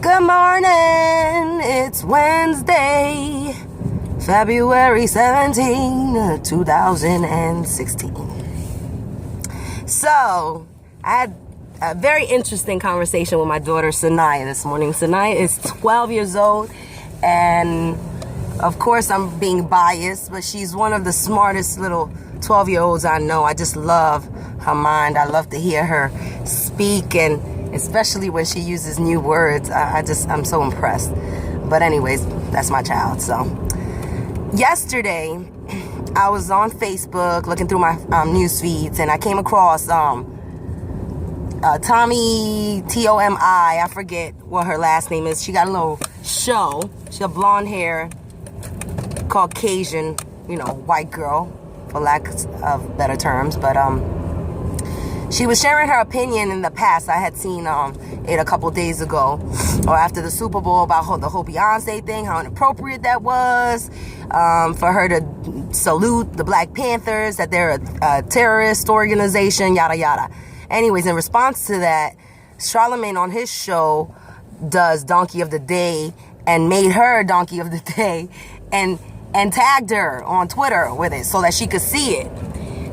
Good morning, it's Wednesday, February 17, 2016. So, I had a very interesting conversation with my daughter Sanaya this morning. Sanaya is 12 years old, and of course I'm being biased, but she's one of the smartest little 12-year-olds I know. I just love her mind. I love to hear her speak, and especially when she uses new words. I'm so impressed. But anyways, that's my child. So yesterday I was on Facebook looking through my news feeds, and I came across Tomi, Tomi, I forget what her last name is. She got a little show. She got blonde hair, Caucasian, white girl, for lack of better terms. But she was sharing her opinion in the past. I had seen it a couple days ago, or after the Super Bowl, about the whole Beyonce thing, how inappropriate that was, for her to salute the Black Panthers, that they're a terrorist organization, yada yada. Anyways, in response to that, Charlemagne on his show does Donkey of the Day and made her Donkey of the Day and tagged her on Twitter with it so that she could see it.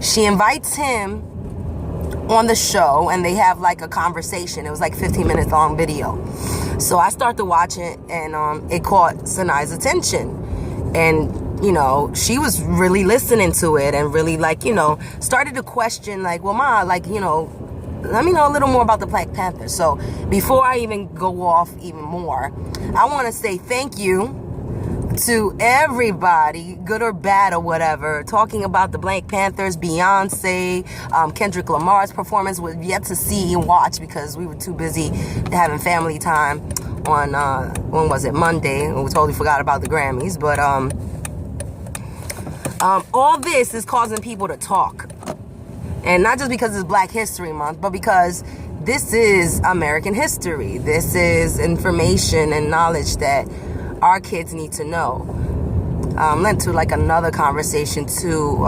She invites him on the show, and they have like a conversation. It was like 15 minutes long video. So I start to watch it, and it caught Sanaya's attention. And, she was really listening to it and really started to question well, Ma, let me know a little more about the Black Panthers. So before I even go off even more, I want to say thank you to everybody, good or bad or whatever, talking about the Black Panthers, Beyonce, Kendrick Lamar's performance. We've yet to see and watch because we were too busy having family time on, when was it, Monday, and we totally forgot about the Grammys. But all this is causing people to talk. And not just because it's Black History Month, but because this is American history. This is information and knowledge that our kids need to know. Led to another conversation too,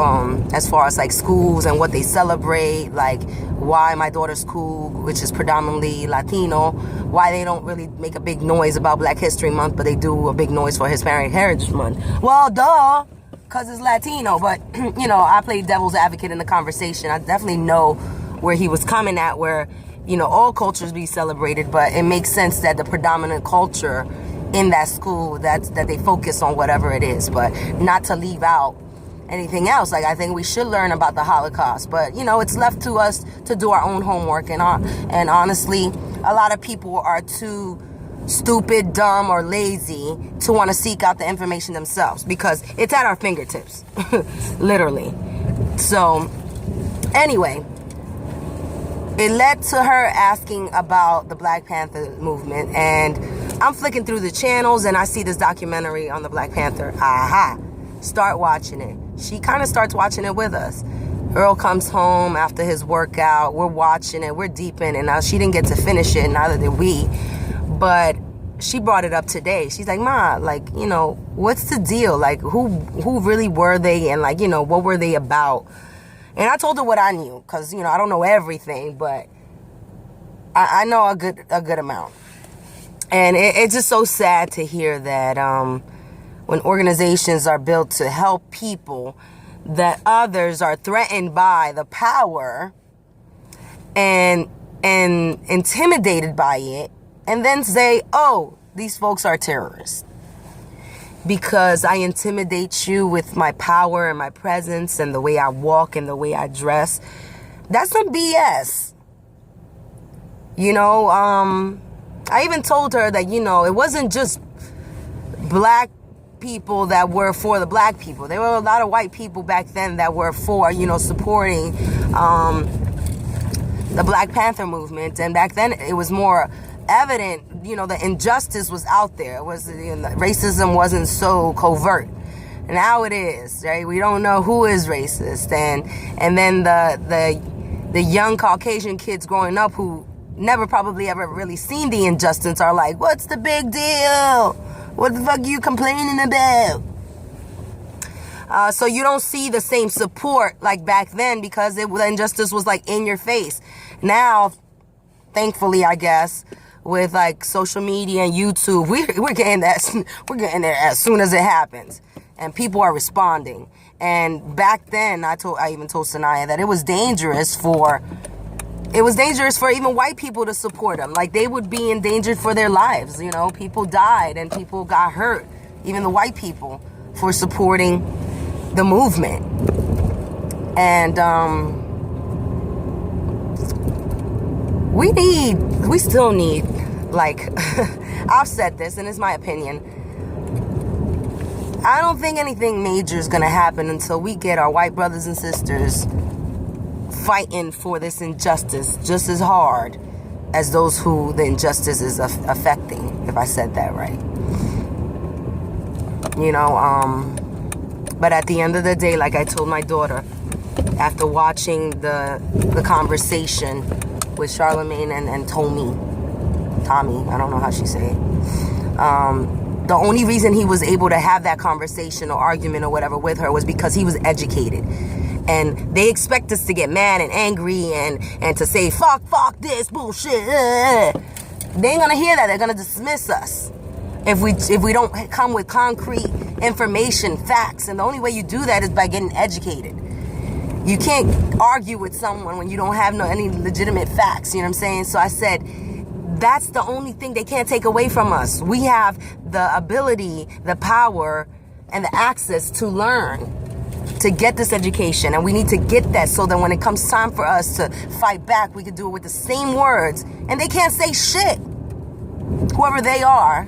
as far as schools and what they celebrate, why my daughter's school, which is predominantly Latino, why they don't really make a big noise about Black History Month, but they do a big noise for Hispanic Heritage Month. Well, duh, because it's Latino. But I played devil's advocate in the conversation. I definitely know where he was coming at, where all cultures be celebrated, but it makes sense that the predominant culture in that school, that they focus on whatever it is, but not to leave out anything else. I think we should learn about the Holocaust, but it's left to us to do our own homework. And honestly, a lot of people are too stupid, dumb, or lazy to want to seek out the information themselves because it's at our fingertips, literally. So anyway, it led to her asking about the Black Panther movement, and I'm flicking through the channels and I see this documentary on the Black Panther. Start watching it. She kind of starts watching it with us. Earl comes home after his workout. We're watching it. We're deep in it. Now, she didn't get to finish it, neither did we. But she brought it up today. She's like, Ma, what's the deal? Who really were they? And what were they about? And I told her what I knew, because, I don't know everything, but I know a good amount. And it's just so sad to hear that when organizations are built to help people, that others are threatened by the power and intimidated by it, and then say, oh, these folks are terrorists because I intimidate you with my power and my presence and the way I walk and the way I dress. That's some BS. I even told her that, it wasn't just Black people that were for the Black people. There were a lot of white people back then that were for, supporting the Black Panther movement. And back then it was more evident, the injustice was out there. It was, racism wasn't so covert. Now it is, right? We don't know who is racist. And then the young Caucasian kids growing up who never probably ever really seen the injustice are like, what's the big deal? What the fuck are you complaining about? So you don't see the same support like back then because the injustice was in your face. Now, thankfully, I guess, with like social media and YouTube, we're getting there as soon as it happens, and people are responding. And back then, I even told Sanaya that it was dangerous for even white people to support them. Like, they would be endangered for their lives. You know, people died and people got hurt, even the white people, for supporting the movement. And we still need, like, I've said this, and it's my opinion, I don't think anything major is going to happen until we get our white brothers and sisters fighting for this injustice just as hard as those who the injustice is affecting, if I said that right. You know, but at the end of the day, like I told my daughter, after watching the conversation with Charlemagne and Tomi, I don't know how she say it, the only reason he was able to have that conversation or argument or whatever with her was because he was educated. And they expect us to get mad and angry and to say, fuck this bullshit. They ain't gonna hear that. They're gonna dismiss us if we don't come with concrete information, facts. And the only way you do that is by getting educated. You can't argue with someone when you don't have any legitimate facts. You know what I'm saying? So I said, that's the only thing they can't take away from us. We have the ability, the power, and the access to learn, to get this education. And we need to get that so that when it comes time for us to fight back, we can do it with the same words. And they can't say shit, whoever they are,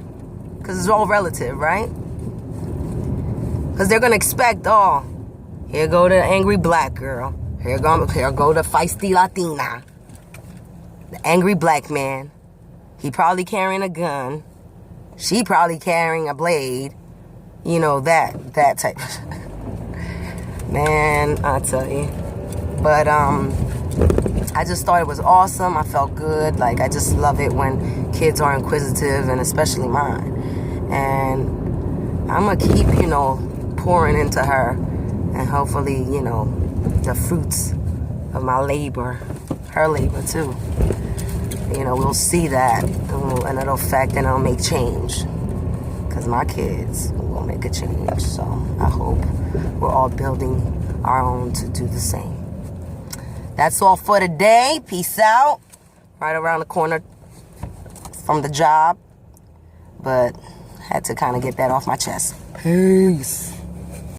because it's all relative, right? Because they're going to expect, oh, here go the angry black girl. Here go the feisty Latina. The angry black man. He probably carrying a gun. She probably carrying a blade. You know, that type of shit. Man, I tell you. But I just thought it was awesome. I felt good. Like, I just love it when kids are inquisitive, and especially mine. And I'm going to keep, you know, pouring into her. And hopefully, you know, the fruits of my labor, her labor too, you know, we'll see that, and it'll affect and it'll make change. Because my kids will make a change. So I hope we're all building our own to do the same. That's all for today. Peace out. Right around the corner from the job. But had to kind of get that off my chest. Peace.